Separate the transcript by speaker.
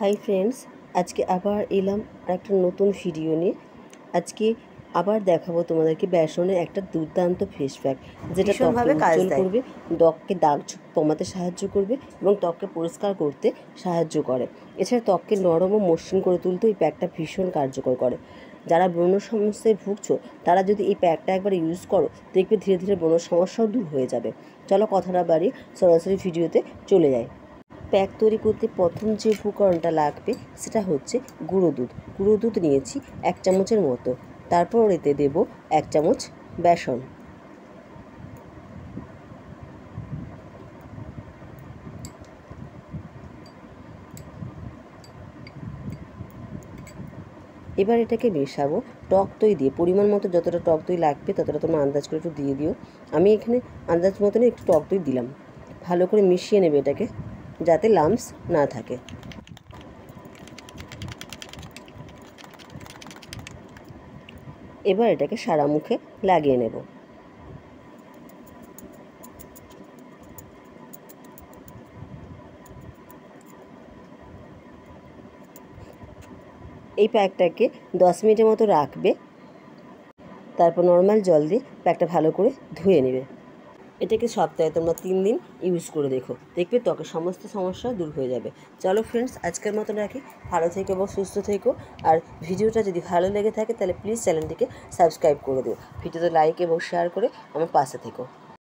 Speaker 1: Hi friends, আজকে আবার এলাম একটা নতুন ভিডিও নিয়ে। আজকে আবার দেখাবো তোমাদেরকে বেসনের একটা দুর্দান্ত ফেস প্যাক, যেটা ত্বককে উজ্জ্বল করবে, ত্বককে দাগ ছোপ কমাতে সাহায্য করবে এবং ত্বককে পরিষ্কার করতে সাহায্য করে। এছাড়া ত্বককে নরম ও মসৃণ করে তুলতে এই প্যাকটা ভীষণ কার্যকর করে। যারা ব্রণ সমস্যায় ভুগছো তারা যদি এই প্যাকটা একবার ইউজ করো, দেখবে ধীরে ধীরে ব্রণ সমস্যাও দূর হয়ে যাবে। চলো কথা না বাড়িয়ে সরাসরি ভিডিওতে চলে যাই। প্যাক তৈরি করতে প্রথম যে উপকরণটা লাগবে সেটা হচ্ছে গুঁড়ো দুধ। গুঁড়ো দুধ নিয়েছি 1 চামচের মতো। তারপর এতে দেব 1 চামচ বেসন। এবার এটাকে মেশাবো টক দই দিয়ে। পরিমাণ মতো যতটা টক দই লাগবে ততটা তোমরা আন্দাজ করে একটু দিয়ে দিও। আমি এখানে আন্দাজ মতনই একটু টক দই দিলাম। ভালো করে মিশিয়ে নেবে এটাকে, যাতে লাম্পস না থাকে। এবার এটাকে সারা মুখে লাগিয়ে নেব। এই প্যাকটাকে 10 মিনিটের মতো রাখবে। তারপর নর্মাল জল দিয়ে প্যাকটা ভালো করে ধুয়ে নেবে। এটাকে সপ্তাহে তোমরা 3 দিন ইউজ করে দেখো, দেখবে ত্বকের সমস্ত সমস্যা দূর হয়ে যাবে। চলো ফ্রেন্ডস, আজকের মতো রাখি। ভালো থেকো এবং সুস্থ থেকো। আর ভিডিওটা যদি ভালো লেগে থাকে তাহলে প্লিজ চ্যানেলটিকে সাবস্ক্রাইব করে দিও। ভিডিওতে লাইক এবং শেয়ার করে আমার পাশে থেকো।